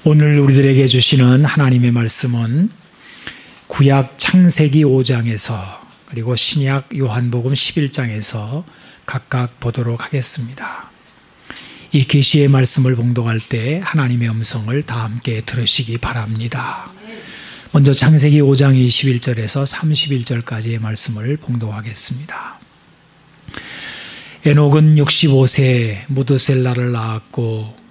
오늘 우리들에게 주시는 하나님의 말씀은 구약 창세기 5장에서 그리고 신약 요한복음 11장에서 각각 보도록 하겠습니다. 이 계시의 말씀을 봉독할 때 하나님의 음성을 다 함께 들으시기 바랍니다. 먼저 창세기 5장 21절에서 31절까지의 말씀을 봉독하겠습니다. 에녹은 65세에 무드셀라를 낳았고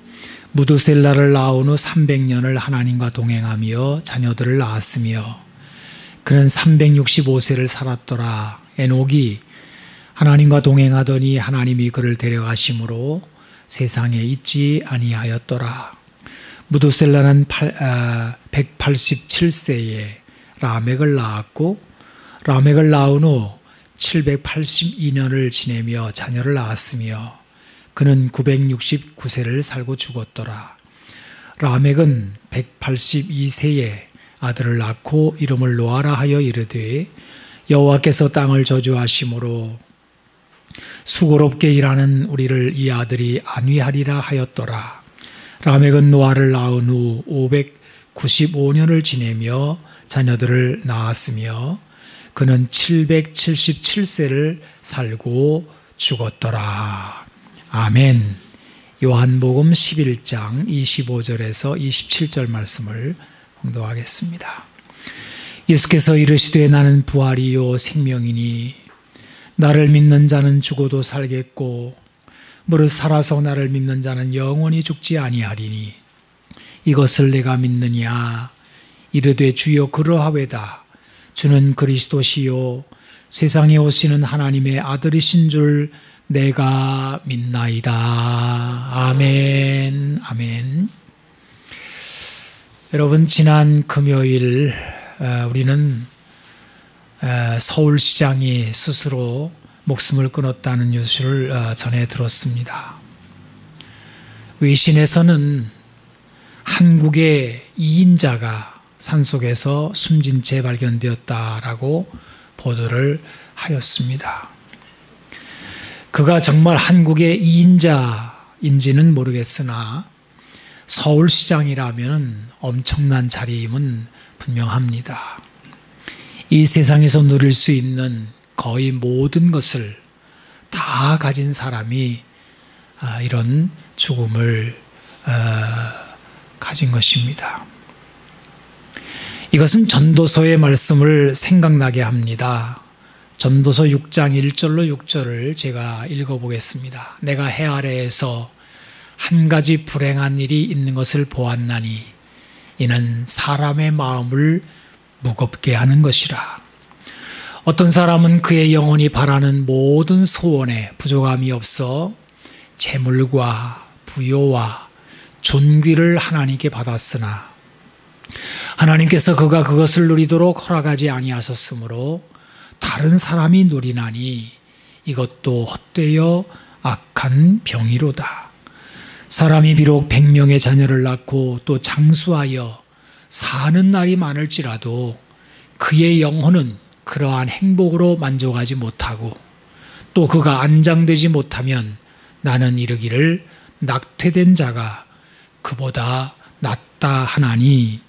무드셀라를 낳은 후 300년을 하나님과 동행하며 자녀들을 낳았으며 그는 365세를 살았더라. 에녹이 하나님과 동행하더니 하나님이 그를 데려가심으로 세상에 있지 아니하였더라. 무드셀라는 187세에 라멕을 낳았고 라멕을 낳은 후 782년을 지내며 자녀를 낳았으며 그는 969세를 살고 죽었더라. 라멕은 182세에 아들을 낳고 이름을 노아라 하여 이르되 여호와께서 땅을 저주하심으로 수고롭게 일하는 우리를 이 아들이 안위하리라 하였더라. 라멕은 노아를 낳은 후 595년을 지내며 자녀들을 낳았으며 그는 777세를 살고 죽었더라. 아멘. 요한복음 11장 25절에서 27절 말씀을 봉독하겠습니다. 예수께서 이르시되 나는 부활이요 생명이니 나를 믿는 자는 죽어도 살겠고 무릇 살아서 나를 믿는 자는 영원히 죽지 아니하리니 이것을 내가 믿느냐. 이르되 주여 그러하외다. 주는 그리스도시요 세상에 오시는 하나님의 아들이신 줄 내가 믿나이다. 아멘. 아멘. 여러분, 지난 금요일 우리는 서울시장이 스스로 목숨을 끊었다는 뉴스를 전해 들었습니다. 외신에서는 한국의 2인자가 산속에서 숨진 채 발견되었다라고 보도를 하였습니다. 그가 정말 한국의 2인자인지는 모르겠으나 서울시장이라면 엄청난 자리임은 분명합니다. 이 세상에서 누릴 수 있는 거의 모든 것을 다 가진 사람이 이런 죽음을 가진 것입니다. 이것은 전도서의 말씀을 생각나게 합니다. 전도서 6장 1절로 6절을 제가 읽어보겠습니다. 내가 해 아래에서 한 가지 불행한 일이 있는 것을 보았나니 이는 사람의 마음을 무겁게 하는 것이라. 어떤 사람은 그의 영혼이 바라는 모든 소원에 부족함이 없어 재물과 부요와 존귀를 하나님께 받았으나 하나님께서 그가 그것을 누리도록 허락하지 아니하셨으므로 다른 사람이 누리나니 이것도 헛되어 악한 병이로다. 사람이 비록 100명의 자녀를 낳고 또 장수하여 사는 날이 많을지라도 그의 영혼은 그러한 행복으로 만족하지 못하고 또 그가 안장되지 못하면 나는 이르기를 낙퇴된 자가 그보다 낫다 하나니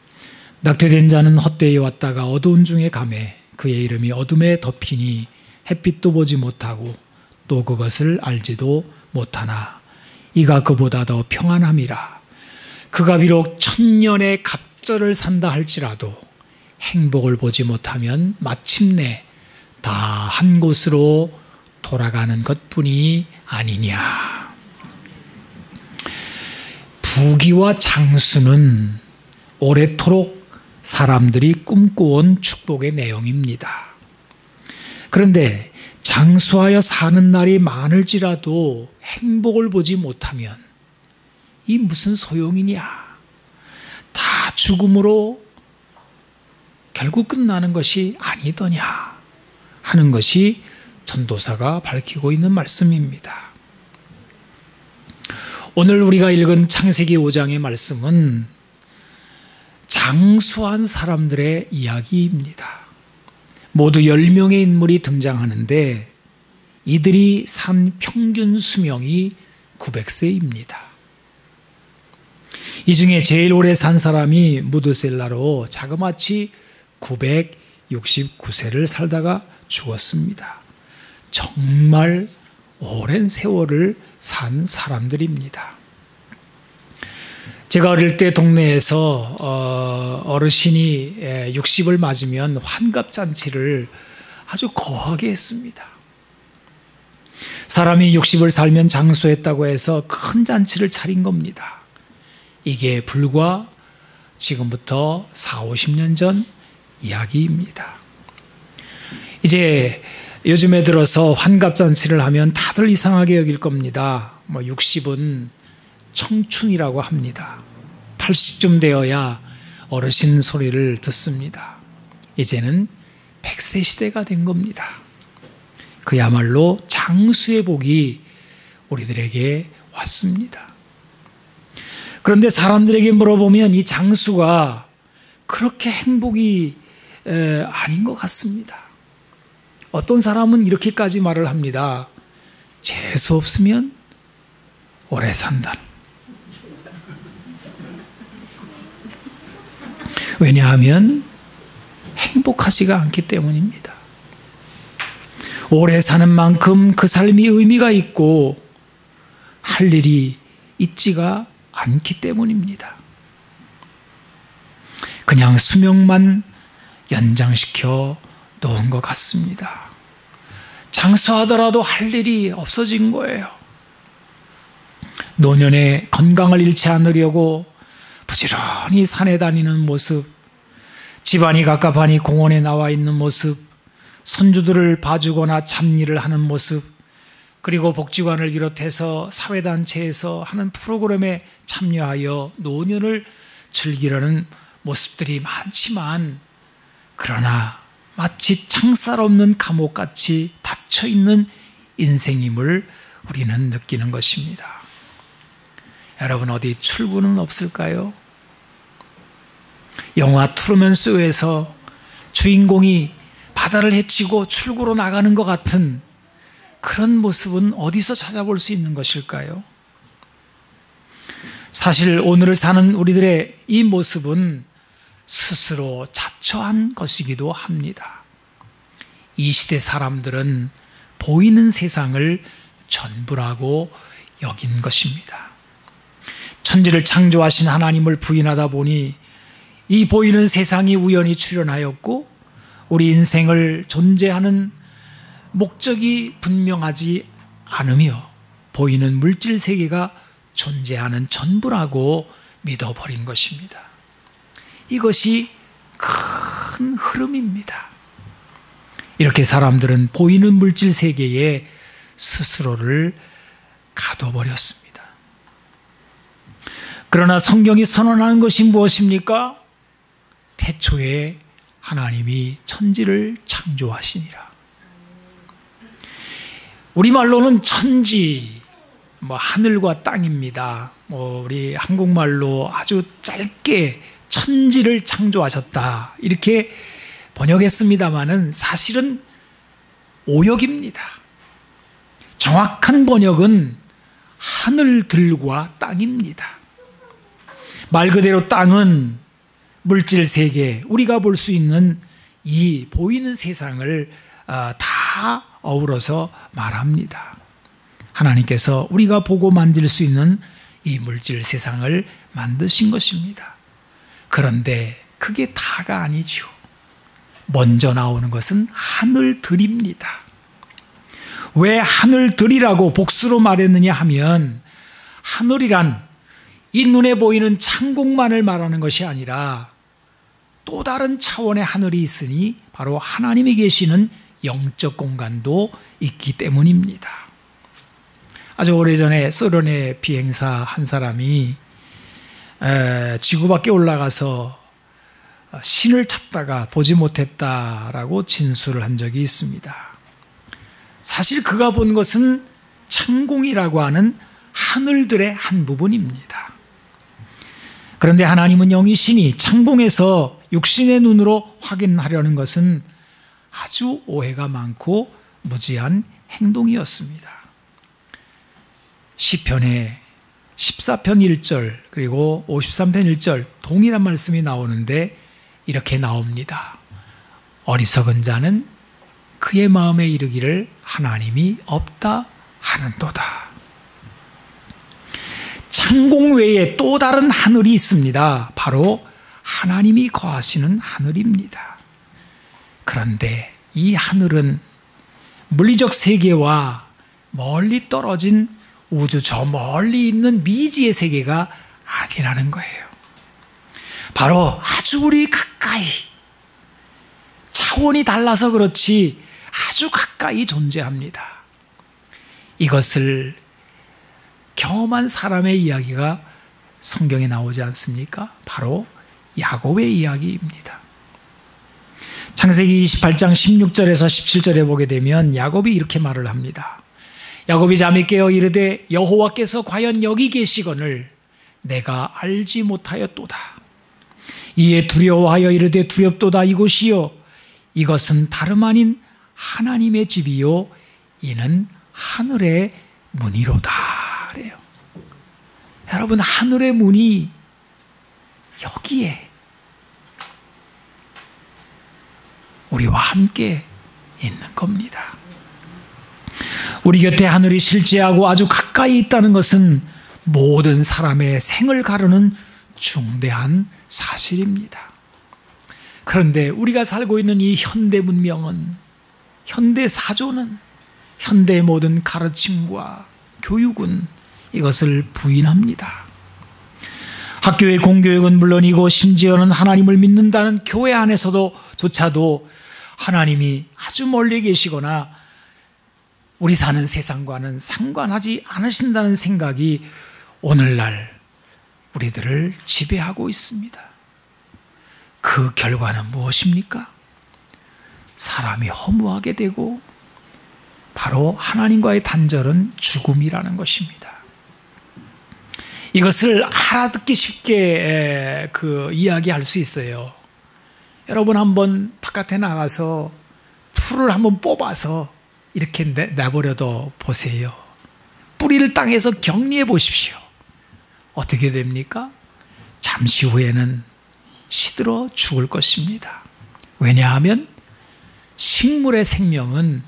낙퇴된 자는 헛되이 왔다가 어두운 중에 가매 그의 이름이 어둠에 덮이니 햇빛도 보지 못하고 또 그것을 알지도 못하나 이가 그보다 더 평안함이라. 그가 비록 1000년의 갑절을 산다 할지라도 행복을 보지 못하면 마침내 다 한 곳으로 돌아가는 것뿐이 아니냐. 부귀와 장수는 오래도록 사람들이 꿈꿔온 축복의 내용입니다. 그런데 장수하여 사는 날이 많을지라도 행복을 보지 못하면 이 무슨 소용이냐. 다 죽음으로 결국 끝나는 것이 아니더냐 하는 것이 전도사가 밝히고 있는 말씀입니다. 오늘 우리가 읽은 창세기 5장의 말씀은 장수한 사람들의 이야기입니다. 모두 10명의 인물이 등장하는데 이들이 산 평균 수명이 900세입니다. 이 중에 제일 오래 산 사람이 무드셀라로 자그마치 969세를 살다가 죽었습니다. 정말 오랜 세월을 산 사람들입니다. 제가 어릴 때 동네에서 어르신이 60을 맞으면 환갑잔치를 아주 거하게 했습니다. 사람이 60을 살면 장수했다고 해서 큰 잔치를 차린 겁니다. 이게 불과 지금부터 40-50년 전 이야기입니다. 이제 요즘에 들어서 환갑잔치를 하면 다들 이상하게 여길 겁니다. 60은 청춘이라고 합니다. 80쯤 되어야 어르신 소리를 듣습니다. 이제는 100세 시대가 된 겁니다. 그야말로 장수의 복이 우리들에게 왔습니다. 그런데 사람들에게 물어보면 이 장수가 그렇게 행복이 아닌 것 같습니다. 어떤 사람은 이렇게까지 말을 합니다. 재수 없으면 오래 산다. 왜냐하면 행복하지가 않기 때문입니다. 오래 사는 만큼 그 삶이 의미가 있고 할 일이 있지가 않기 때문입니다. 그냥 수명만 연장시켜 놓은 것 같습니다. 장수하더라도 할 일이 없어진 거예요. 노년에 건강을 잃지 않으려고 부지런히 산에 다니는 모습, 집안이 갑갑하니 공원에 나와 있는 모습, 손주들을 봐주거나 잡일을 하는 모습, 그리고 복지관을 비롯해서 사회단체에서 하는 프로그램에 참여하여 노년을 즐기려는 모습들이 많지만, 그러나 마치 창살 없는 감옥같이 닫혀있는 인생임을 우리는 느끼는 것입니다. 여러분, 어디 출구는 없을까요? 영화 트루먼 쇼에서 주인공이 바다를 헤치고 출구로 나가는 것 같은 그런 모습은 어디서 찾아볼 수 있는 것일까요? 사실 오늘을 사는 우리들의 이 모습은 스스로 자초한 것이기도 합니다. 이 시대 사람들은 보이는 세상을 전부라고 여긴 것입니다. 천지를 창조하신 하나님을 부인하다 보니 이 보이는 세상이 우연히 출현하였고, 우리 인생을 존재하는 목적이 분명하지 않으며 보이는 물질 세계가 존재하는 전부라고 믿어버린 것입니다. 이것이 큰 흐름입니다. 이렇게 사람들은 보이는 물질 세계에 스스로를 가둬버렸습니다. 그러나 성경이 선언하는 것이 무엇입니까? 태초에 하나님이 천지를 창조하시니라. 우리말로는 천지, 하늘과 땅입니다. 우리 한국말로 아주 짧게 천지를 창조하셨다, 이렇게 번역했습니다마는 사실은 오역입니다. 정확한 번역은 하늘들과 땅입니다. 말 그대로 땅은 물질 세계, 우리가 볼 수 있는 이 보이는 세상을 다 어우러서 말합니다. 하나님께서 우리가 보고 만질 수 있는 이 물질 세상을 만드신 것입니다. 그런데 그게 다가 아니죠. 먼저 나오는 것은 하늘들입니다. 왜 하늘들이라고 복수로 말했느냐 하면, 하늘이란 이 눈에 보이는 창공만을 말하는 것이 아니라 또 다른 차원의 하늘이 있으니 바로 하나님이 계시는 영적 공간도 있기 때문입니다. 아주 오래전에 소련의 비행사 한 사람이 지구 밖에 올라가서 신을 찾다가 보지 못했다라고 진술을 한 적이 있습니다. 사실 그가 본 것은 창공이라고 하는 하늘들의 한 부분입니다. 그런데 하나님은 영이시니 창공에서 육신의 눈으로 확인하려는 것은 아주 오해가 많고 무지한 행동이었습니다. 시편에 14편 1절 그리고 53편 1절 동일한 말씀이 나오는데 이렇게 나옵니다. 어리석은 자는 그의 마음에 이르기를 하나님이 없다 하는도다. 창공 외에 또 다른 하늘이 있습니다. 바로 하나님이 거하시는 하늘입니다. 그런데 이 하늘은 물리적 세계와 멀리 떨어진 우주 저 멀리 있는 미지의 세계가 아니라는 거예요. 바로 아주 우리 가까이, 차원이 달라서 그렇지 아주 가까이 존재합니다. 이것을 경험한 사람의 이야기가 성경에 나오지 않습니까? 바로 야곱의 이야기입니다. 창세기 28장 16절에서 17절에 보게 되면 야곱이 이렇게 말을 합니다. 야곱이 잠이 깨어 이르되 여호와께서 과연 여기 계시거늘 내가 알지 못하였도다. 이에 두려워하여 이르되 두렵도다. 이곳이요 이것은 다름 아닌 하나님의 집이요 이는 하늘의 문이로다. 그래요. 여러분, 하늘의 문이 여기에 우리와 함께 있는 겁니다. 우리 곁에 하늘이 실제하고 아주 가까이 있다는 것은 모든 사람의 생을 가르는 중대한 사실입니다. 그런데 우리가 살고 있는 이 현대 문명은, 현대 사조는, 현대의 모든 가르침과 교육은 이것을 부인합니다. 학교의 공교육은 물론이고 심지어는 하나님을 믿는다는 교회 안에서조차도 하나님이 아주 멀리 계시거나 우리 사는 세상과는 상관하지 않으신다는 생각이 오늘날 우리들을 지배하고 있습니다. 그 결과는 무엇입니까? 사람이 허무하게 되고 바로 하나님과의 단절은 죽음이라는 것입니다. 이것을 알아듣기 쉽게 이야기할 수 있어요. 여러분 한번 바깥에 나가서 풀을 한번 뽑아서 이렇게 내버려둬 보세요. 뿌리를 땅에서 격리해 보십시오. 어떻게 됩니까? 잠시 후에는 시들어 죽을 것입니다. 왜냐하면 식물의 생명은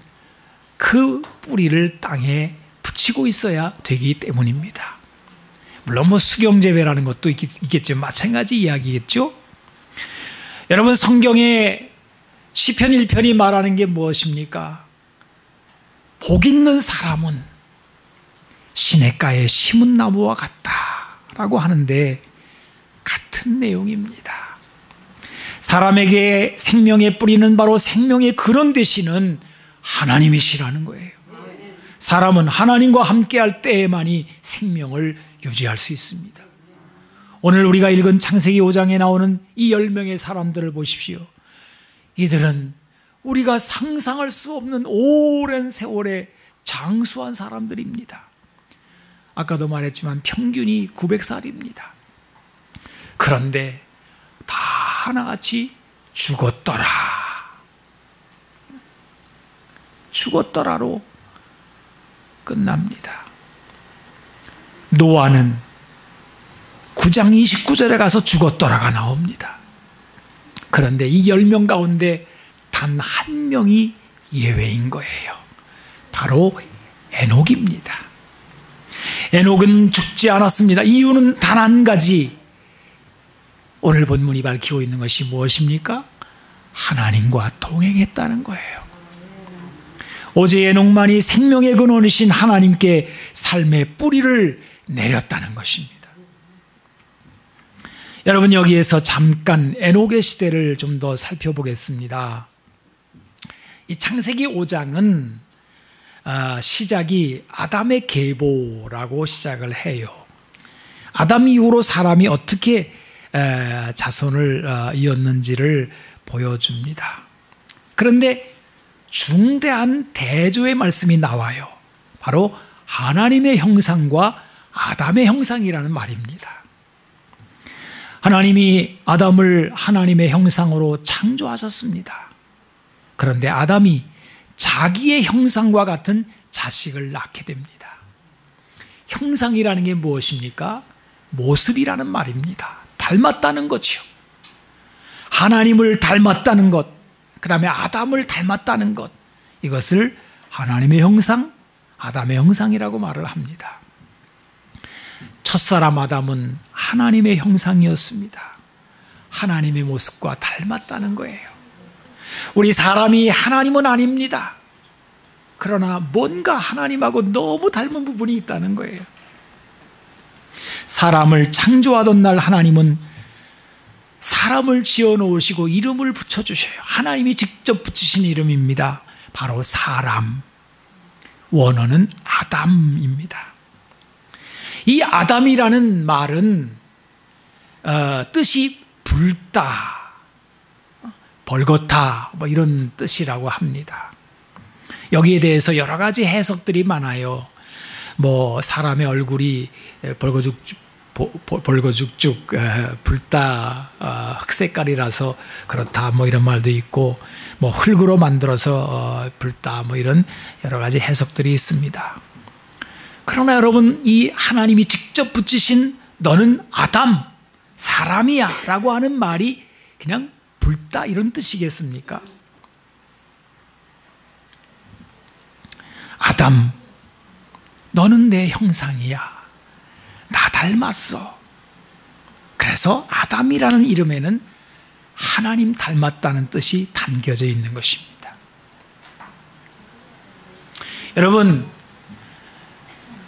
그 뿌리를 땅에 붙이고 있어야 되기 때문입니다. 물론 수경재배라는 것도 있겠지만 마찬가지 이야기겠죠. 여러분, 성경에 시편 1편이 말하는 게 무엇입니까? 복 있는 사람은 시냇가에 심은 나무와 같다라고 하는데 같은 내용입니다. 사람에게 생명의 뿌리는 바로 생명의 근원 되시는 하나님이시라는 거예요. 사람은 하나님과 함께할 때에만이 생명을 유지할 수 있습니다. 오늘 우리가 읽은 창세기 5장에 나오는 이 10명의 사람들을 보십시오. 이들은 우리가 상상할 수 없는 오랜 세월에 장수한 사람들입니다. 아까도 말했지만 평균이 900살입니다. 그런데 다 하나같이 죽었더라. 죽었더라로 끝납니다. 노아는 9장 29절에 가서 죽었더라가 나옵니다. 그런데 이 10명 가운데 단 한 명이 예외인 거예요. 바로 에녹입니다. 에녹은 죽지 않았습니다. 이유는 단 한 가지. 오늘 본문이 밝히고 있는 것이 무엇입니까? 하나님과 동행했다는 거예요. 오직 에녹만이 생명의 근원이신 하나님께 삶의 뿌리를 내렸다는 것입니다. 여러분, 여기에서 잠깐 에녹의 시대를 좀 더 살펴보겠습니다. 이 창세기 5장은 시작이 아담의 계보라고 시작을 해요. 아담 이후로 사람이 어떻게 자손을 이었는지를 보여줍니다. 그런데 중대한 대조의 말씀이 나와요. 바로 하나님의 형상과 아담의 형상이라는 말입니다. 하나님이 아담을 하나님의 형상으로 창조하셨습니다. 그런데 아담이 자기의 형상과 같은 자식을 낳게 됩니다. 형상이라는 게 무엇입니까? 모습이라는 말입니다. 닮았다는 거죠. 하나님을 닮았다는 것, 그 다음에 아담을 닮았다는 것, 이것을 하나님의 형상, 아담의 형상이라고 말을 합니다. 첫사람 아담은 하나님의 형상이었습니다. 하나님의 모습과 닮았다는 거예요. 우리 사람이 하나님은 아닙니다. 그러나 뭔가 하나님하고 너무 닮은 부분이 있다는 거예요. 사람을 창조하던 날 하나님은 사람을 지어 놓으시고 이름을 붙여주셔요. 하나님이 직접 붙이신 이름입니다. 바로 사람. 원어는 아담입니다. 이 아담이라는 말은 뜻이 붉다, 벌겋다 뭐 이런 뜻이라고 합니다. 여기에 대해서 여러 가지 해석들이 많아요. 뭐 사람의 얼굴이 벌거죽죽 붉다, 흑색깔이라서 그렇다 뭐 이런 말도 있고, 뭐 흙으로 만들어서 붉다 뭐 이런 여러 가지 해석들이 있습니다. 그러나 여러분, 이 하나님이 직접 붙이신 너는 아담, 사람이야 라고 하는 말이 그냥 붉다 이런 뜻이겠습니까? 아담, 너는 내 형상이야. 나 닮았어. 그래서 아담이라는 이름에는 하나님 닮았다는 뜻이 담겨져 있는 것입니다. 여러분,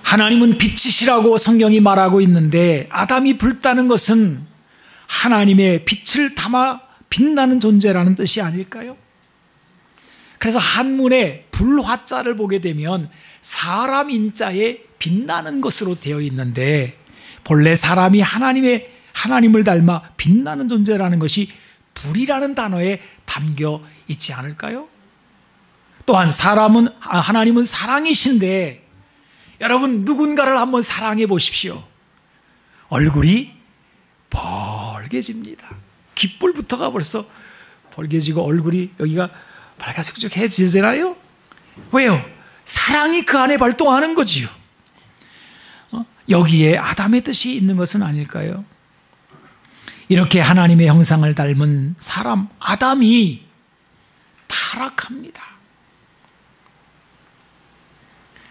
하나님은 빛이시라고 성경이 말하고 있는데, 아담이 붉다는 것은 하나님의 빛을 담아 빛나는 존재라는 뜻이 아닐까요? 그래서 한문에 불화자를 보게 되면 사람 인자에 빛나는 것으로 되어 있는데, 본래 사람이 하나님을 닮아 빛나는 존재라는 것이 불이라는 단어에 담겨 있지 않을까요? 또한 하나님은 사랑이신데, 여러분 누군가를 한번 사랑해 보십시오. 얼굴이 벌개집니다. 귓불부터가 벌써 벌개지고 얼굴이 여기가 빨갛죽죽해지잖아요. 왜요? 사랑이 그 안에 발동하는 거지요. 여기에 아담의 뜻이 있는 것은 아닐까요? 이렇게 하나님의 형상을 닮은 사람 아담이 타락합니다.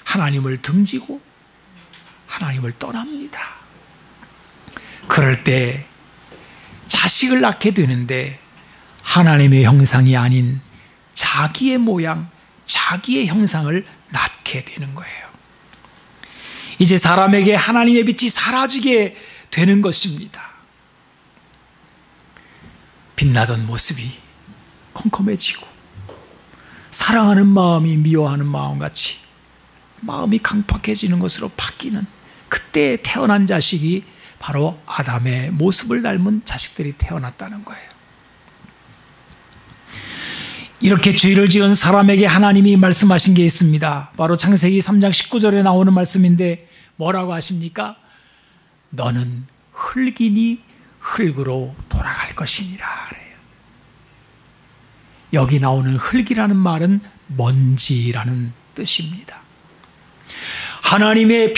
하나님을 등지고 하나님을 떠납니다. 그럴 때 자식을 낳게 되는데 하나님의 형상이 아닌 자기의 모양, 자기의 형상을 낳게 되는 거예요. 이제 사람에게 하나님의 빛이 사라지게 되는 것입니다. 빛나던 모습이 컴컴해지고, 사랑하는 마음이 미워하는 마음같이 마음이 강팍해지는 것으로 바뀌는, 그때 태어난 자식이 바로 아담의 모습을 닮은 자식들이 태어났다는 거예요. 이렇게 죄를 지은 사람에게 하나님이 말씀하신 게 있습니다. 바로 창세기 3장 19절에 나오는 말씀인데 뭐라고 하십니까? 너는 흙이니 흙으로 돌아갈 것이니라 그래요. 여기 나오는 흙이라는 말은 먼지라는 뜻입니다. 하나님의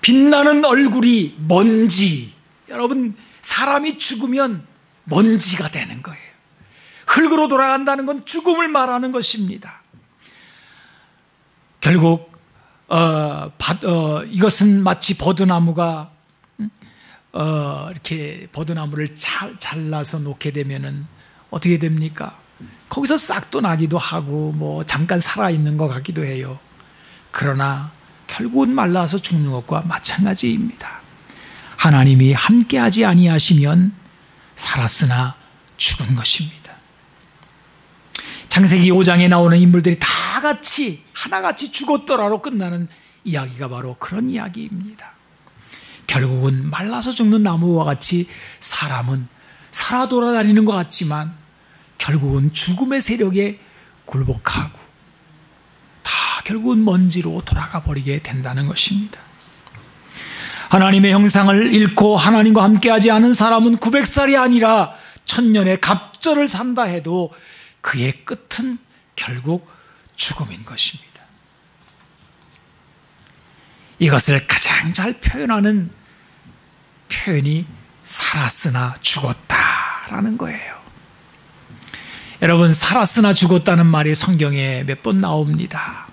빛나는 얼굴이 먼지. 여러분, 사람이 죽으면 먼지가 되는 거예요. 흙으로 돌아간다는 건 죽음을 말하는 것입니다. 결국 이것은 마치 버드나무가 이렇게 버드나무를 잘라서 놓게 되면은 어떻게 됩니까? 거기서 싹도 나기도 하고 뭐 잠깐 살아있는 것 같기도 해요. 그러나 결국은 말라서 죽는 것과 마찬가지입니다. 하나님이 함께하지 아니하시면 살았으나 죽은 것입니다. 창세기 5장에 나오는 인물들이 다 같이 하나같이 죽었더라로 끝나는 이야기가 바로 그런 이야기입니다. 결국은 말라서 죽는 나무와 같이 사람은 살아 돌아다니는 것 같지만 결국은 죽음의 세력에 굴복하고 다 결국은 먼지로 돌아가 버리게 된다는 것입니다. 하나님의 형상을 잃고 하나님과 함께하지 않은 사람은 900살이 아니라 1000년의 갑절을 산다 해도 그의 끝은 결국 죽음인 것입니다. 이것을 가장 잘 표현하는 표현이 살았으나 죽었다라는 거예요. 여러분, 살았으나 죽었다는 말이 성경에 몇 번 나옵니다.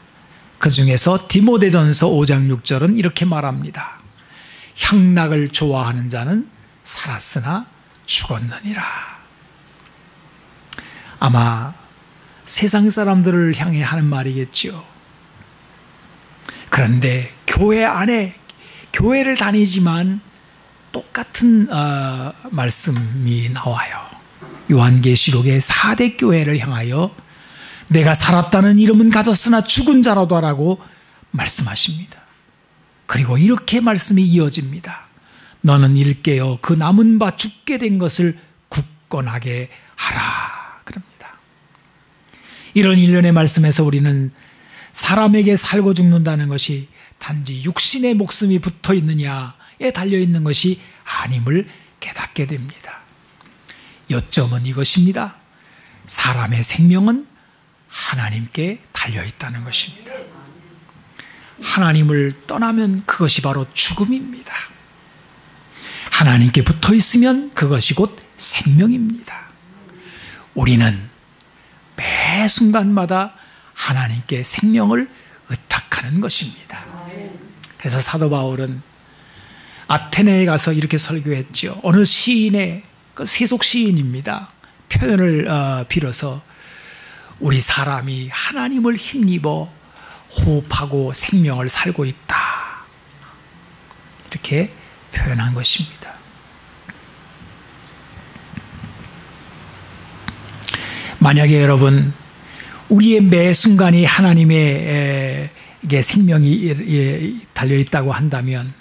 그 중에서 디모데전서 5장 6절은 이렇게 말합니다. 향락을 좋아하는 자는 살았으나 죽었느니라. 아마 세상 사람들을 향해 하는 말이겠지요. 그런데 교회 안에, 교회를 다니지만 똑같은 말씀이 나와요. 요한계시록의 4대 교회를 향하여 내가 살았다는 이름은 가졌으나 죽은 자라도 하라고 말씀하십니다. 그리고 이렇게 말씀이 이어집니다. 너는 일깨어 그 남은 바 죽게 된 것을 굳건하게 하라. 그럽니다. 이런 일련의 말씀에서 우리는 사람에게 살고 죽는다는 것이 단지 육신의 목숨이 붙어 있느냐에 달려 있는 것이 아님을 깨닫게 됩니다. 요점은 이것입니다. 사람의 생명은 하나님께 달려 있다는 것입니다. 하나님을 떠나면 그것이 바로 죽음입니다. 하나님께 붙어 있으면 그것이 곧 생명입니다. 우리는 매 순간마다 하나님께 생명을 의탁하는 것입니다. 그래서 사도 바울은 아테네에 가서 이렇게 설교했죠. 어느 시인의 그 세속 시인입니다. 표현을 빌어서 우리 사람이 하나님을 힘입어 호흡하고 생명을 살고 있다. 이렇게 표현한 것입니다. 만약에 여러분, 우리의 매 순간이 하나님에게 생명이 달려있다고 한다면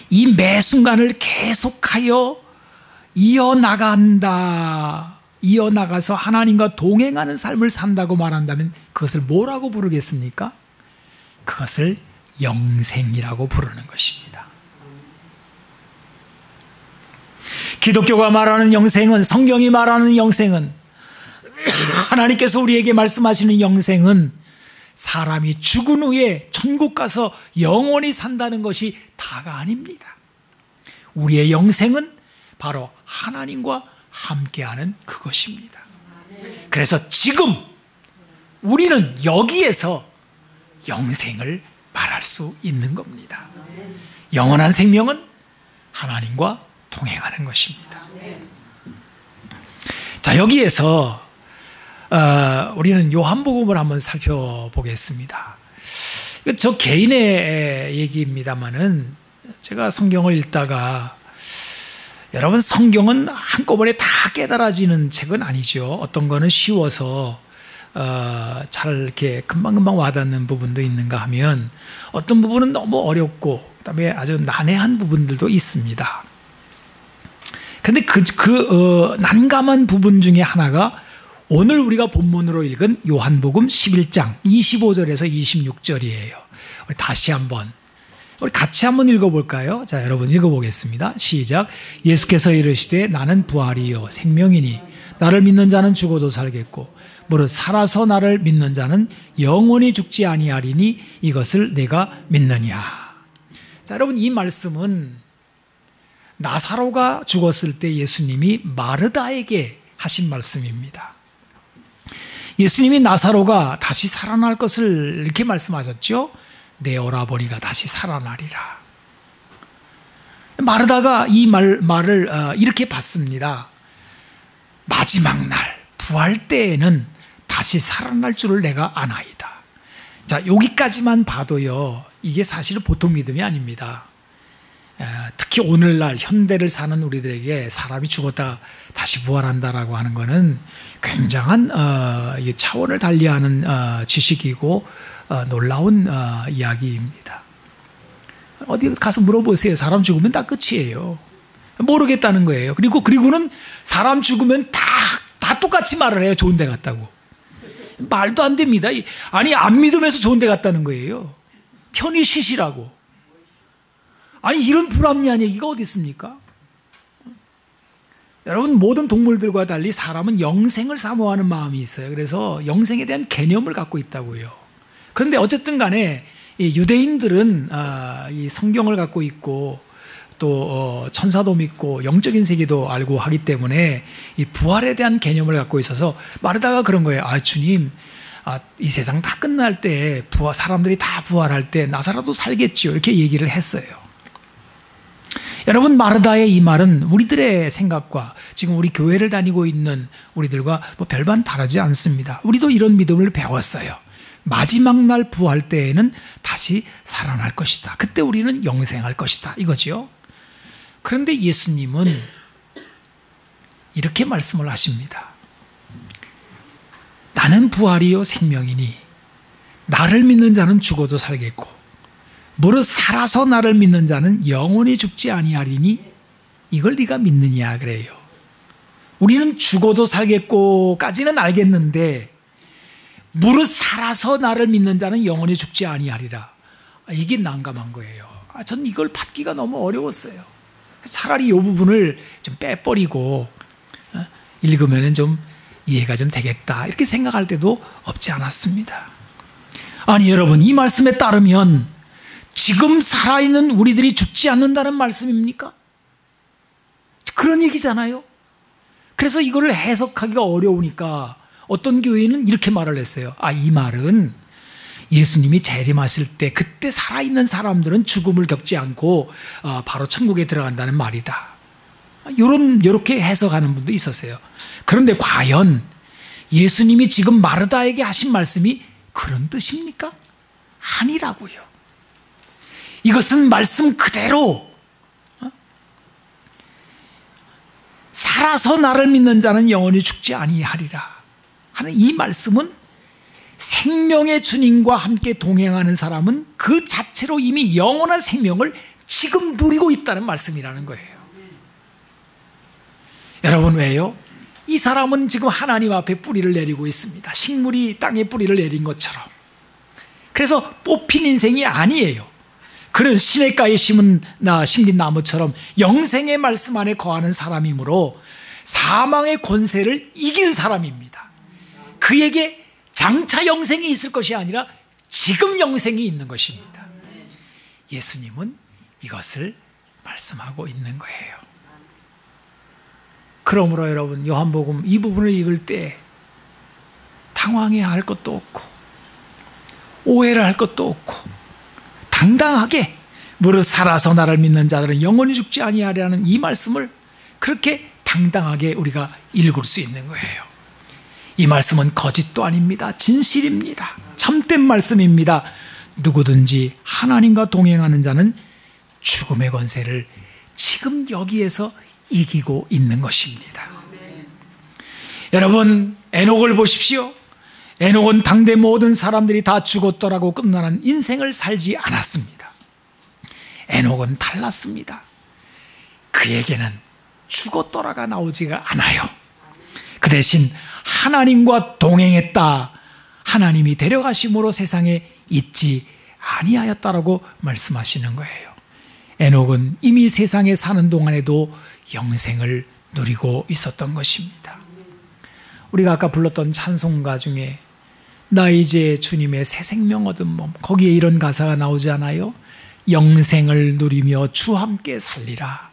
이 매 순간을 계속하여 이어나가서 하나님과 동행하는 삶을 산다고 말한다면 그것을 뭐라고 부르겠습니까? 그것을 영생이라고 부르는 것입니다. 기독교가 말하는 영생은, 성경이 말하는 영생은, 하나님께서 우리에게 말씀하시는 영생은 사람이 죽은 후에 천국 가서 영원히 산다는 것이 다가 아닙니다. 우리의 영생은 바로 하나님과 함께하는 그것입니다. 그래서 지금 우리는 여기에서 영생을 말할 수 있는 겁니다. 영원한 생명은 하나님과 동행하는 것입니다. 자, 여기에서 우리는 요한복음을 한번 살펴보겠습니다. 저 개인의 얘기입니다만은 제가 성경을 읽다가, 여러분, 성경은 한꺼번에 다 깨달아지는 책은 아니죠. 어떤 거는 쉬워서 잘 이렇게 금방금방 와닿는 부분도 있는가 하면 어떤 부분은 너무 어렵고 그다음에 아주 난해한 부분들도 있습니다. 그런데 그 난감한 부분 중에 하나가 오늘 우리가 본문으로 읽은 요한복음 11장 25절에서 26절이에요. 우리 다시 한번, 우리 같이 한번 읽어볼까요? 자, 여러분 읽어보겠습니다. 시작. 예수께서 이르시되 나는 부활이요 생명이니 나를 믿는 자는 죽어도 살겠고 무릇 살아서 나를 믿는 자는 영원히 죽지 아니하리니 이것을 내가 믿느냐. 자, 여러분, 이 말씀은 나사로가 죽었을 때 예수님이 마르다에게 하신 말씀입니다. 예수님이 나사로가 다시 살아날 것을 이렇게 말씀하셨죠. 내 오라버니가 다시 살아나리라. 마르다가 이 말을 이렇게 받습니다. 마지막 날 부활 때에는 다시 살아날 줄을 내가 아나이다. 자, 여기까지만 봐도요, 이게 사실 보통 믿음이 아닙니다. 특히 오늘날 현대를 사는 우리들에게 사람이 죽었다 다시 부활한다라고 하는 것은 굉장한 차원을 달리하는 지식이고 놀라운 이야기입니다. 어디 가서 물어보세요. 사람 죽으면 다 끝이에요. 모르겠다는 거예요. 그리고는 사람 죽으면 다 똑같이 말을 해요. 좋은 데 갔다고. 말도 안 됩니다. 아니, 안 믿으면서 좋은 데 갔다는 거예요. 편히 쉬시라고. 아니, 이런 불합리한 얘기가 어디 있습니까? 여러분, 모든 동물들과 달리 사람은 영생을 사모하는 마음이 있어요. 그래서 영생에 대한 개념을 갖고 있다고요. 그런데 어쨌든 간에 이 유대인들은 이 성경을 갖고 있고 또 천사도 믿고 영적인 세계도 알고 하기 때문에 이 부활에 대한 개념을 갖고 있어서 마르다가 그런 거예요. 주님, 이 세상 다 끝날 때 사람들이 다 부활할 때 나사로도 살겠지요. 이렇게 얘기를 했어요. 여러분, 마르다의 이 말은 우리들의 생각과 지금 우리 교회를 다니고 있는 우리들과 뭐 별반 다르지 않습니다. 우리도 이런 믿음을 배웠어요. 마지막 날 부활 때에는 다시 살아날 것이다. 그때 우리는 영생할 것이다. 이거지요. 그런데 예수님은 이렇게 말씀을 하십니다. 나는 부활이요 생명이니 나를 믿는 자는 죽어도 살겠고 무릇 살아서 나를 믿는 자는 영원히 죽지 아니하리니 이걸 네가 믿느냐 그래요. 우리는 죽어도 살겠고까지는 알겠는데 무릇 살아서 나를 믿는 자는 영원히 죽지 아니하리라. 이게 난감한 거예요. 전 이걸 받기가 너무 어려웠어요. 차라리 이 부분을 좀 빼버리고 읽으면 좀 이해가 좀 되겠다 이렇게 생각할 때도 없지 않았습니다. 아니 여러분, 이 말씀에 따르면 지금 살아있는 우리들이 죽지 않는다는 말씀입니까? 그런 얘기잖아요. 그래서 이거를 해석하기가 어려우니까 어떤 교회는 이렇게 말을 했어요. 이 말은 예수님이 재림하실 때 그때 살아있는 사람들은 죽음을 겪지 않고 바로 천국에 들어간다는 말이다. 이렇게 해석하는 분도 있었어요. 그런데 과연 예수님이 지금 마르다에게 하신 말씀이 그런 뜻입니까? 아니라고요. 이것은 말씀 그대로 살아서 나를 믿는 자는 영원히 죽지 아니하리라 하는 이 말씀은 생명의 주님과 함께 동행하는 사람은 그 자체로 이미 영원한 생명을 지금 누리고 있다는 말씀이라는 거예요. 여러분, 왜요? 이 사람은 지금 하나님 앞에 뿌리를 내리고 있습니다. 식물이 땅에 뿌리를 내린 것처럼. 그래서 뽑힌 인생이 아니에요. 그런 시냇가에 심긴 나무처럼 영생의 말씀 안에 거하는 사람이므로 사망의 권세를 이긴 사람입니다. 그에게 장차 영생이 있을 것이 아니라 지금 영생이 있는 것입니다. 예수님은 이것을 말씀하고 있는 거예요. 그러므로 여러분, 요한복음 이 부분을 읽을 때 당황해야 할 것도 없고 오해를 할 것도 없고 당당하게 무릇 살아서 나를 믿는 자들은 영원히 죽지 아니하리라는 이 말씀을 그렇게 당당하게 우리가 읽을 수 있는 거예요. 이 말씀은 거짓도 아닙니다. 진실입니다. 참된 말씀입니다. 누구든지 하나님과 동행하는 자는 죽음의 권세를 지금 여기에서 이기고 있는 것입니다. 여러분, 에녹을 보십시오. 에녹은 당대 모든 사람들이 다 죽었더라고 끝나는 인생을 살지 않았습니다. 에녹은 달랐습니다. 그에게는 죽었더라가 나오지가 않아요. 그 대신 하나님과 동행했다. 하나님이 데려가심으로 세상에 있지 아니하였다라고 말씀하시는 거예요. 에녹은 이미 세상에 사는 동안에도 영생을 누리고 있었던 것입니다. 우리가 아까 불렀던 찬송가 중에 나 이제 주님의 새 생명 얻은 몸, 거기에 이런 가사가 나오지 않아요? 영생을 누리며 주 함께 살리라.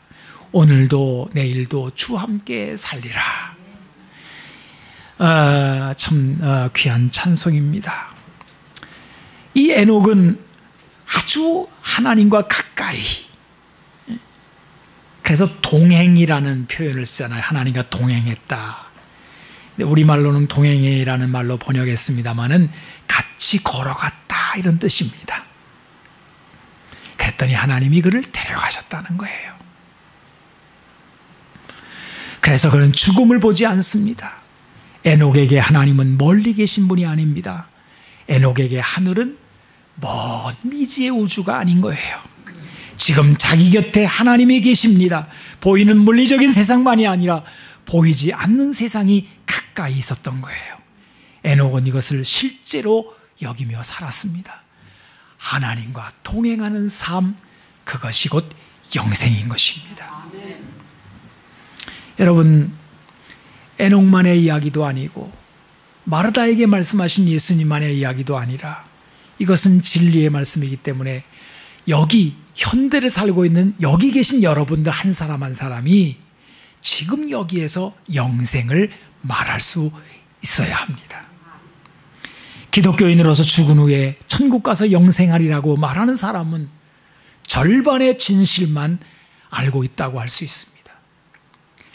오늘도 내일도 주 함께 살리라. 참 귀한 찬송입니다. 이 에녹은 아주 하나님과 가까이, 그래서 동행이라는 표현을 쓰잖아요. 하나님과 동행했다. 우리말로는 동행이라는 말로 번역했습니다마는 같이 걸어갔다 이런 뜻입니다. 그랬더니 하나님이 그를 데려가셨다는 거예요. 그래서 그는 죽음을 보지 않습니다. 에녹에게 하나님은 멀리 계신 분이 아닙니다. 에녹에게 하늘은 먼 미지의 우주가 아닌 거예요. 지금 자기 곁에 하나님이 계십니다. 보이는 물리적인 세상만이 아니라 보이지 않는 세상이 가까이 있었던 거예요. 에녹은 이것을 실제로 여기며 살았습니다. 하나님과 동행하는 삶, 그것이 곧 영생인 것입니다. 여러분, 에녹만의 이야기도 아니고 마르다에게 말씀하신 예수님만의 이야기도 아니라 이것은 진리의 말씀이기 때문에 여기 현대를 살고 있는 여기 계신 여러분들 한 사람 한 사람이 지금 여기에서 영생을 말할 수 있어야 합니다. 기독교인으로서 죽은 후에 천국 가서 영생하리라고 말하는 사람은 절반의 진실만 알고 있다고 할 수 있습니다.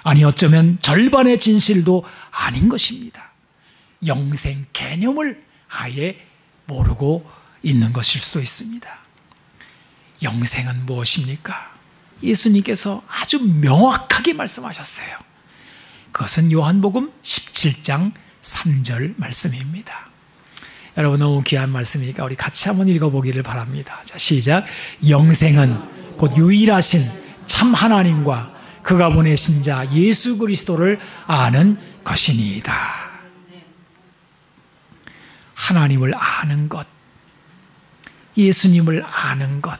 아니 어쩌면 절반의 진실도 아닌 것입니다. 영생 개념을 아예 모르고 있는 것일 수도 있습니다. 영생은 무엇입니까? 예수님께서 아주 명확하게 말씀하셨어요. 그것은 요한복음 17장 3절 말씀입니다. 여러분 너무 귀한 말씀이니까 우리 같이 한번 읽어보기를 바랍니다. 자, 시작. 영생은 곧 유일하신 참 하나님과 그가 보내신 자 예수 그리스도를 아는 것이니이다. 하나님을 아는 것, 예수님을 아는 것.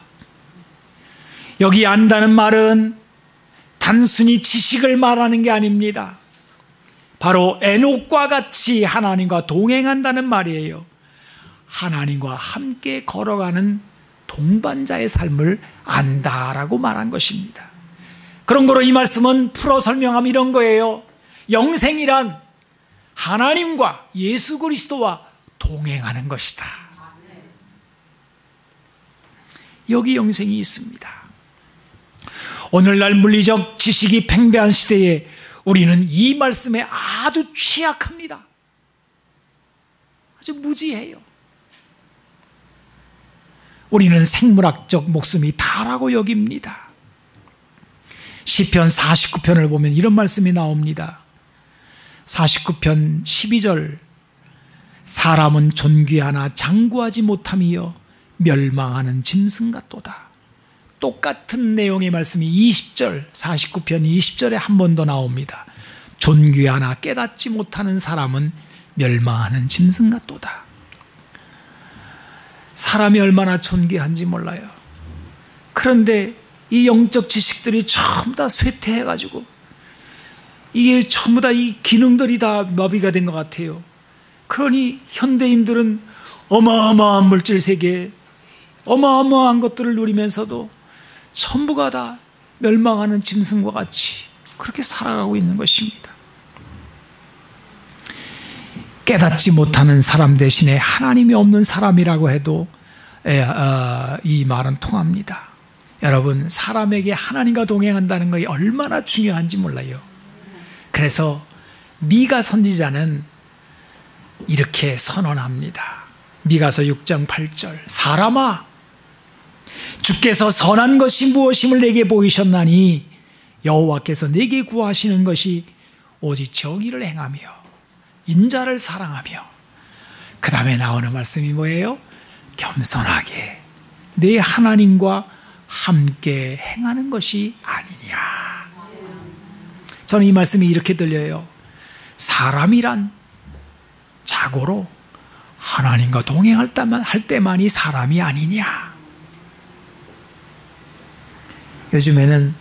여기 안다는 말은 단순히 지식을 말하는 게 아닙니다. 바로 에녹과 같이 하나님과 동행한다는 말이에요. 하나님과 함께 걸어가는 동반자의 삶을 안다라고 말한 것입니다. 그런 거로 이 말씀은 풀어 설명하면 이런 거예요. 영생이란 하나님과 예수 그리스도와 동행하는 것이다. 여기 영생이 있습니다. 오늘날 물리적 지식이 팽배한 시대에 우리는 이 말씀에 아주 취약합니다. 아주 무지해요. 우리는 생물학적 목숨이 다라고 여깁니다. 시편 49편을 보면 이런 말씀이 나옵니다. 49편 12절 사람은 존귀하나 장구하지 못함이여 멸망하는 짐승 같도다. 똑같은 내용의 말씀이 20절 49편 20절에 한 번 더 나옵니다. 존귀하나 깨닫지 못하는 사람은 멸망하는 짐승 같도다. 사람이 얼마나 존귀한지 몰라요. 그런데 이 영적 지식들이 전부 다 쇠퇴해가지고 이게 전부 다 이 기능들이 다 마비가 된 것 같아요. 그러니 현대인들은 어마어마한 물질 세계, 어마어마한 것들을 누리면서도 전부가 다 멸망하는 짐승과 같이 그렇게 살아가고 있는 것입니다. 깨닫지 못하는 사람 대신에 하나님이 없는 사람이라고 해도 이 말은 통합니다. 여러분, 사람에게 하나님과 동행한다는 것이 얼마나 중요한지 몰라요. 그래서 미가 선지자는 이렇게 선언합니다. 미가서 6장 8절 사람아 주께서 선한 것이 무엇임을 내게 보이셨나니 여호와께서 내게 구하시는 것이 오직 정의를 행하며 인자를 사랑하며 그 다음에 나오는 말씀이 뭐예요? 겸손하게 내 하나님과 함께 행하는 것이 아니냐. 저는 이 말씀이 이렇게 들려요. 사람이란 자고로 하나님과 동행할 때만이 사람이 아니냐. 요즘에는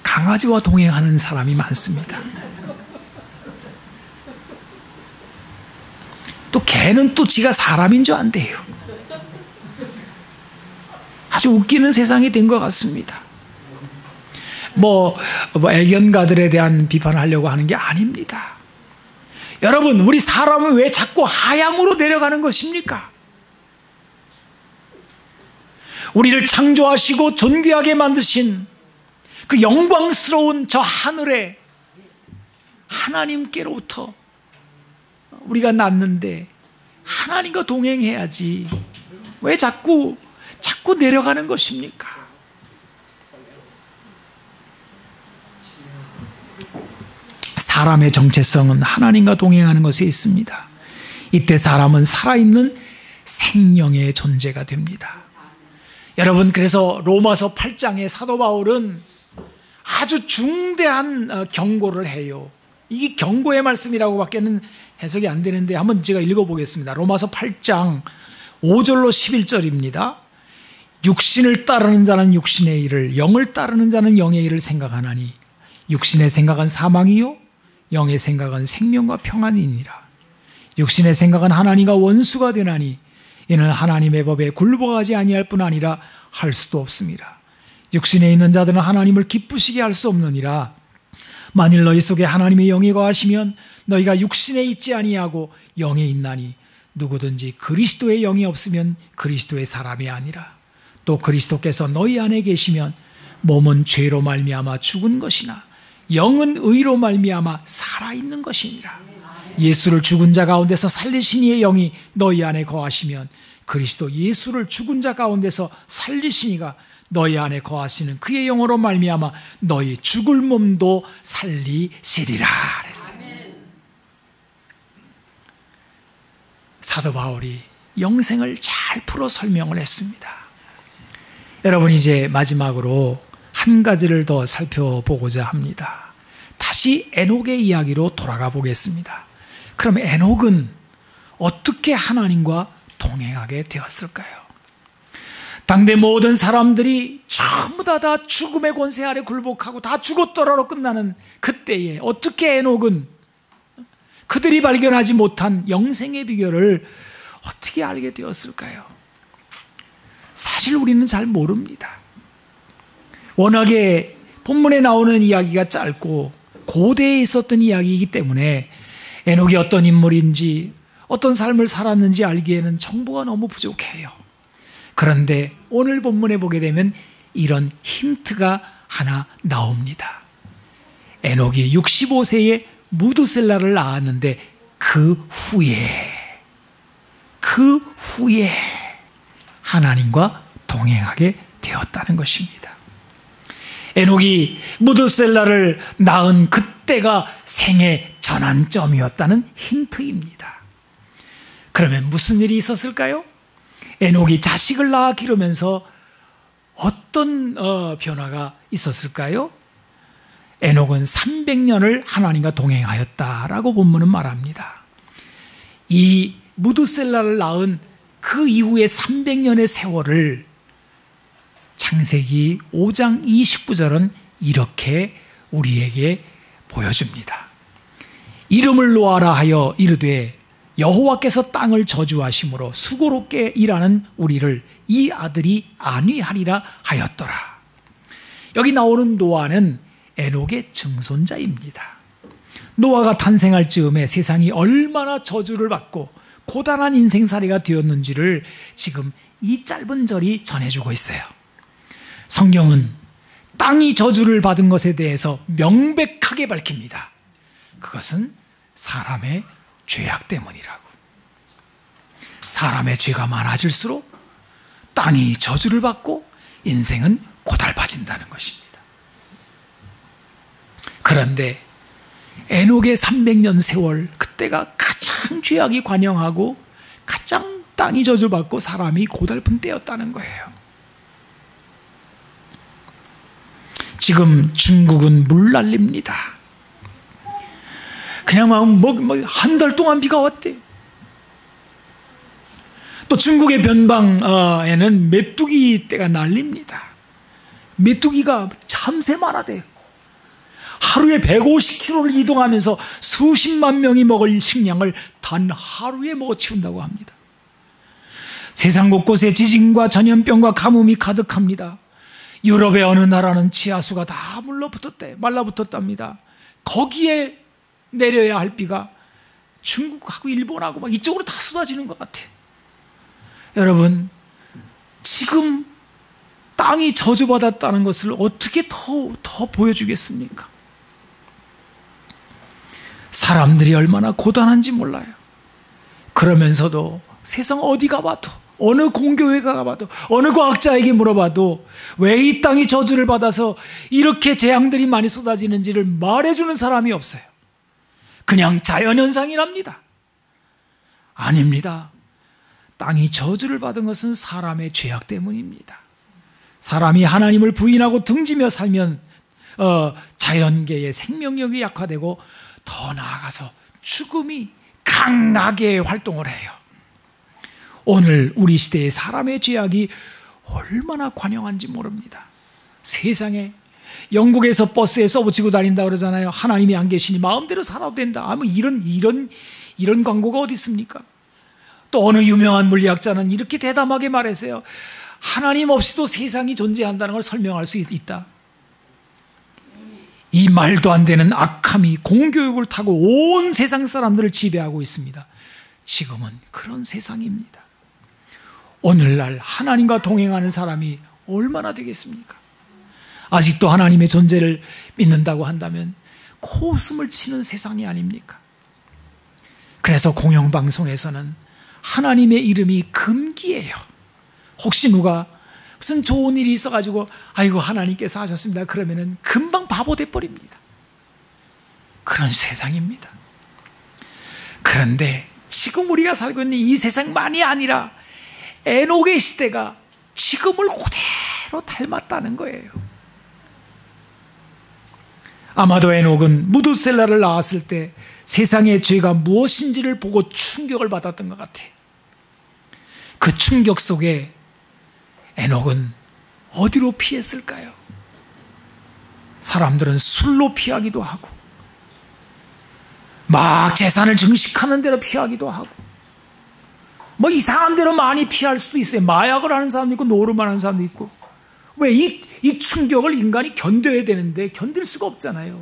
강아지와 동행하는 사람이 많습니다. 또 개는 또 지가 사람인 줄 안대요. 아주 웃기는 세상이 된 것 같습니다. 애견가들에 대한 비판을 하려고 하는 게 아닙니다. 여러분, 우리 사람은 왜 자꾸 하향으로 내려가는 것입니까? 우리를 창조하시고 존귀하게 만드신 그 영광스러운 저 하늘에 하나님께로부터 우리가 났는데 하나님과 동행해야지 왜 자꾸 내려가는 것입니까? 사람의 정체성은 하나님과 동행하는 것에 있습니다. 이때 사람은 살아있는 생명의 존재가 됩니다. 여러분, 그래서 로마서 8장의 사도 바울은 아주 중대한 경고를 해요. 이게 경고의 말씀이라고밖에는 해석이 안 되는데 한번 제가 읽어보겠습니다. 로마서 8장 5절로 11절입니다. 육신을 따르는 자는 육신의 일을, 영을 따르는 자는 영의 일을 생각하나니 육신의 생각은 사망이요 영의 생각은 생명과 평안이니라. 육신의 생각은 하나님과 원수가 되나니 이는 하나님의 법에 굴복하지 아니할 뿐 아니라 할 수도 없습니다. 육신에 있는 자들은 하나님을 기쁘시게 할 수 없느니라. 만일 너희 속에 하나님의 영이 거하시면 너희가 육신에 있지 아니하고 영에 있나니 누구든지 그리스도의 영이 없으면 그리스도의 사람이 아니라. 또 그리스도께서 너희 안에 계시면 몸은 죄로 말미암아 죽은 것이나 영은 의로 말미암아 살아있는 것이니라. 예수를 죽은 자 가운데서 살리신 이의 영이 너희 안에 거하시면 그리스도 예수를 죽은 자 가운데서 살리신 이가 너희 안에 거하시는 그의 영으로 말미암아 너희 죽을 몸도 살리시리라 그랬어요. 사도 바울이 영생을 잘 풀어 설명을 했습니다. 여러분, 이제 마지막으로 한 가지를 더 살펴보고자 합니다. 다시 에녹의 이야기로 돌아가 보겠습니다. 그럼 에녹은 어떻게 하나님과 동행하게 되었을까요? 당대 모든 사람들이 전부 다 죽음의 권세 아래 굴복하고 다 죽었더라로 끝나는 그때에 어떻게 에녹은 그들이 발견하지 못한 영생의 비결을 어떻게 알게 되었을까요? 사실 우리는 잘 모릅니다. 워낙에 본문에 나오는 이야기가 짧고 고대에 있었던 이야기이기 때문에 에녹이 어떤 인물인지 어떤 삶을 살았는지 알기에는 정보가 너무 부족해요. 그런데 오늘 본문에 보게 되면 이런 힌트가 하나 나옵니다. 에녹이 65세에 무두셀라를 낳았는데 그 후에 하나님과 동행하게 되었다는 것입니다. 에녹이 무두셀라를 낳은 그때가 생애 전환점이었다는 힌트입니다. 그러면 무슨 일이 있었을까요? 에녹이 자식을 낳아 기르면서 어떤 변화가 있었을까요? 에녹은 300년을 하나님과 동행하였다라고 본문은 말합니다. 이 무두셀라를 낳은 그 이후의 300년의 세월을 창세기 5장 29절은 이렇게 우리에게 보여줍니다. 이름을 놓아라 하여 이르되 여호와께서 땅을 저주하심으로 수고롭게 일하는 우리를 이 아들이 안위하리라 하였더라. 여기 나오는 노아는 에녹의 증손자입니다. 노아가 탄생할 즈음에 세상이 얼마나 저주를 받고 고단한 인생살이가 되었는지를 지금 이 짧은 절이 전해주고 있어요. 성경은 땅이 저주를 받은 것에 대해서 명백하게 밝힙니다. 그것은 사람의 죄악 때문이라고. 사람의 죄가 많아질수록 땅이 저주를 받고 인생은 고달파진다는 것입니다. 그런데 에녹의 300년 세월, 그때가 가장 죄악이 관영하고 가장 땅이 저주받고 사람이 고달픈 때였다는 거예요. 지금 중국은 물난립니다. 그냥 한 달 동안 비가 왔대요. 또 중국의 변방에는 메뚜기 떼가 날립니다. 메뚜기가 참새 많아대요. 하루에 150km를 이동하면서 수십만 명이 먹을 식량을 단 하루에 먹어치운다고 합니다. 세상 곳곳에 지진과 전염병과 가뭄이 가득합니다. 유럽의 어느 나라는 지하수가 다 말라붙었답니다. 거기에 내려야 할 비가 중국하고 일본하고 막 이쪽으로 다 쏟아지는 것 같아요. 여러분, 지금 땅이 저주받았다는 것을 어떻게 더 보여주겠습니까? 사람들이 얼마나 고단한지 몰라요. 그러면서도 세상 어디 가봐도, 어느 공교회 가봐도, 어느 과학자에게 물어봐도 왜 이 땅이 저주를 받아서 이렇게 재앙들이 많이 쏟아지는지를 말해주는 사람이 없어요. 그냥 자연현상이랍니다. 아닙니다. 땅이 저주를 받은 것은 사람의 죄악 때문입니다. 사람이 하나님을 부인하고 등지며 살면 자연계의 생명력이 약화되고 더 나아가서 죽음이 강하게 활동을 해요. 오늘 우리 시대의 사람의 죄악이 얼마나 관영한지 모릅니다. 세상에 영국에서 버스에 써붙이고 다닌다 그러잖아요. 하나님이 안 계시니 마음대로 살아도 된다. 이런 광고가 어디 있습니까? 또 어느 유명한 물리학자는 이렇게 대담하게 말했어요. 하나님 없이도 세상이 존재한다는 걸 설명할 수 있다. 이 말도 안 되는 악함이 공교육을 타고 온 세상 사람들을 지배하고 있습니다. 지금은 그런 세상입니다. 오늘날 하나님과 동행하는 사람이 얼마나 되겠습니까? 아직도 하나님의 존재를 믿는다고 한다면 코웃음을 치는 세상이 아닙니까? 그래서 공영방송에서는 하나님의 이름이 금기예요. 혹시 누가 무슨 좋은 일이 있어가지고 아이고 하나님께서 하셨습니다 그러면은 금방 바보 돼버립니다. 그런 세상입니다. 그런데 지금 우리가 살고 있는 이 세상만이 아니라 에녹의 시대가 지금을 그대로 닮았다는 거예요. 아마도 에녹은 무두셀라를 낳았을 때 세상의 죄가 무엇인지를 보고 충격을 받았던 것 같아요. 그 충격 속에 에녹은 어디로 피했을까요? 사람들은 술로 피하기도 하고 막 재산을 증식하는 대로 피하기도 하고 뭐 이상한 대로 많이 피할 수도 있어요. 마약을 하는 사람도 있고 노름을 하는 사람도 있고. 왜 이 충격을 인간이 견뎌야 되는데 견딜 수가 없잖아요.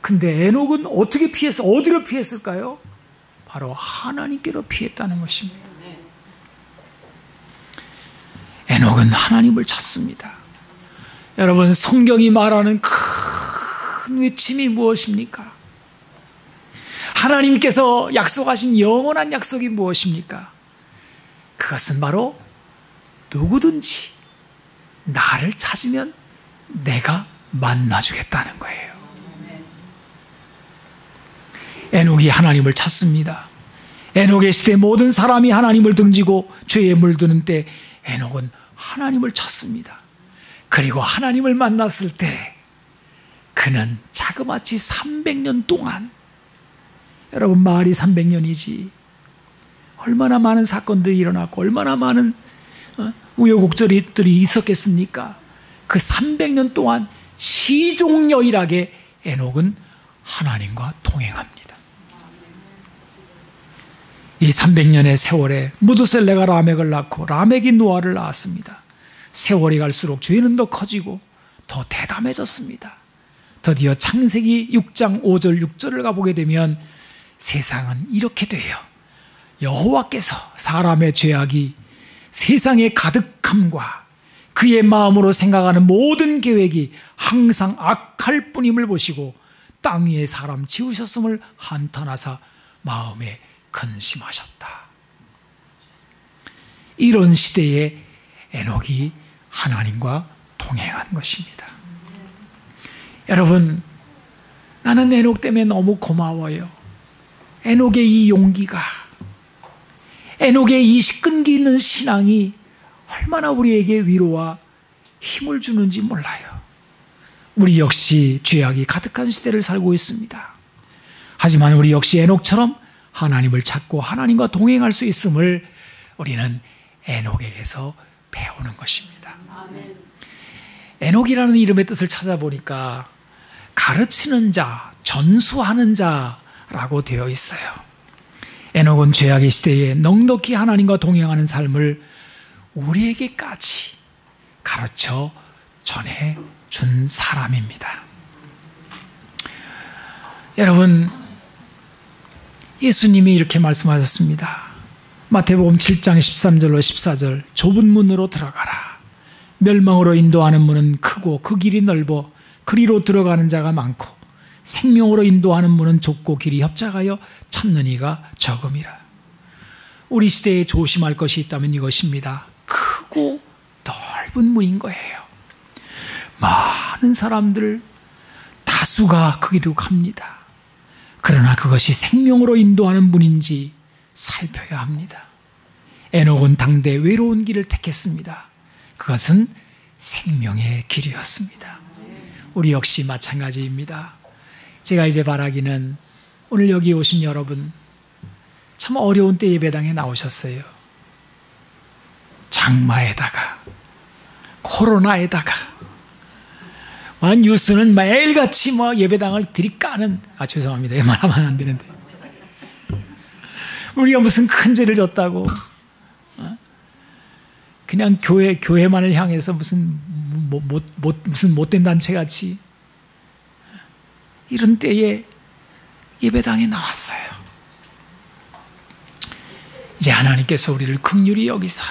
근데 에녹은 어떻게 피했어? 어디로 피했을까요? 바로 하나님께로 피했다는 것입니다. 에녹은 하나님을 찾습니다. 여러분, 성경이 말하는 큰 외침이 무엇입니까? 하나님께서 약속하신 영원한 약속이 무엇입니까? 그것은 바로 누구든지 나를 찾으면 내가 만나주겠다는 거예요. 에녹이 하나님을 찾습니다. 에녹의 시대 모든 사람이 하나님을 등지고 죄에 물드는 때 에녹은 하나님을 찾습니다. 그리고 하나님을 만났을 때 그는 자그마치 300년 동안, 여러분 말이 300년이지 얼마나 많은 사건들이 일어났고 얼마나 많은 우여곡절들이 있었겠습니까? 그 300년 동안 시종여일하게 에녹은 하나님과 동행합니다. 이 300년의 세월에 무두셀레가 라멕을 낳고 라멕이 노아를 낳았습니다. 세월이 갈수록 죄는 더 커지고 더 대담해졌습니다. 드디어 창세기 6장 5절 6절을 가보게 되면 세상은 이렇게 돼요. 여호와께서 사람의 죄악이 세상의 가득함과 그의 마음으로 생각하는 모든 계획이 항상 악할 뿐임을 보시고 땅 위에 사람 지으셨음을 한탄하사 마음에 근심하셨다. 이런 시대에 에녹이 하나님과 동행한 것입니다. 여러분, 나는 에녹 때문에 너무 고마워요. 에녹의 이 용기가, 에녹의 이 끈기 있는 신앙이 얼마나 우리에게 위로와 힘을 주는지 몰라요. 우리 역시 죄악이 가득한 시대를 살고 있습니다. 하지만 우리 역시 에녹처럼 하나님을 찾고 하나님과 동행할 수 있음을 우리는 에녹에게서 배우는 것입니다. 아멘. 에녹이라는 이름의 뜻을 찾아보니까 가르치는 자, 전수하는 자라고 되어 있어요. 에녹은 죄악의 시대에 넉넉히 하나님과 동행하는 삶을 우리에게까지 가르쳐 전해준 사람입니다. 여러분, 예수님이 이렇게 말씀하셨습니다. 마태복음 7장 13절로 14절, 좁은 문으로 들어가라. 멸망으로 인도하는 문은 크고 그 길이 넓어 그리로 들어가는 자가 많고 생명으로 인도하는 문은 좁고 길이 협착하여 찾는 이가 적음이라. 우리 시대에 조심할 것이 있다면 이것입니다. 크고 넓은 문인 거예요. 많은 사람들, 다수가 그 길로 갑니다. 그러나 그것이 생명으로 인도하는 문인지 살펴야 합니다. 에녹은 당대 외로운 길을 택했습니다. 그것은 생명의 길이었습니다. 우리 역시 마찬가지입니다. 제가 이제 바라기는 오늘 여기 오신 여러분, 참 어려운 때 예배당에 나오셨어요. 장마에다가 코로나에다가 뉴스는 매일같이 예배당을 들이까는, 죄송합니다. 말하면 안 되는데 우리가 무슨 큰 죄를 졌다고 그냥 교회만을 향해서 무슨 못된 단체같이 이런 때에 예배당에 나왔어요. 이제 하나님께서 우리를 긍휼히 여기사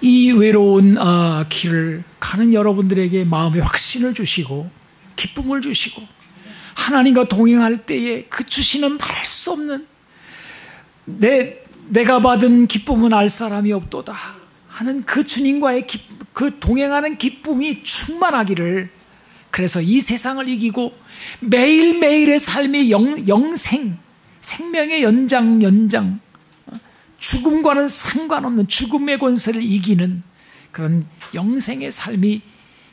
이 외로운 길을 가는 여러분들에게 마음의 확신을 주시고 기쁨을 주시고 하나님과 동행할 때에 그 주시는 말할 수 없는 내가 받은 기쁨은 알 사람이 없도다 하는 그 주님과의 그 동행하는 기쁨이 충만하기를, 그래서 이 세상을 이기고 매일매일의 삶의 생명의 연장 죽음과는 상관없는 죽음의 권세를 이기는 그런 영생의 삶이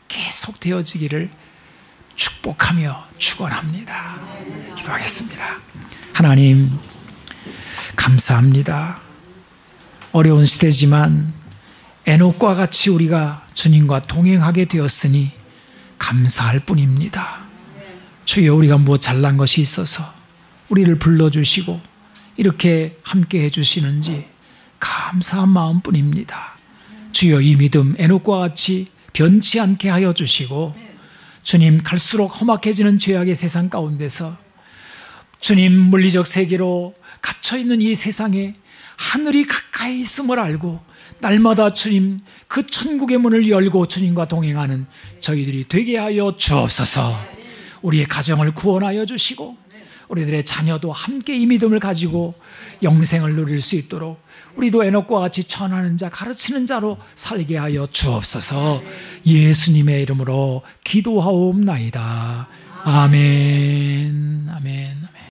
계속 되어지기를 축복하며 축원합니다. 기도하겠습니다. 하나님 감사합니다. 어려운 시대지만 에녹과 같이 우리가 주님과 동행하게 되었으니 감사할 뿐입니다. 주여, 우리가 뭐 잘난 것이 있어서 우리를 불러주시고 이렇게 함께 해주시는지 감사한 마음뿐입니다. 주여, 이 믿음 에녹과 같이 변치 않게 하여 주시고 주님, 갈수록 험악해지는 죄악의 세상 가운데서 주님, 물리적 세계로 갇혀있는 이 세상에 하늘이 가까이 있음을 알고 날마다 주님 그 천국의 문을 열고 주님과 동행하는 저희들이 되게 하여 주옵소서. 우리의 가정을 구원하여 주시고 우리들의 자녀도 함께 이 믿음을 가지고 영생을 누릴 수 있도록 우리도 에녹과 같이 전하는 자, 가르치는 자로 살게 하여 주옵소서. 예수님의 이름으로 기도하옵나이다. 아멘. 아멘.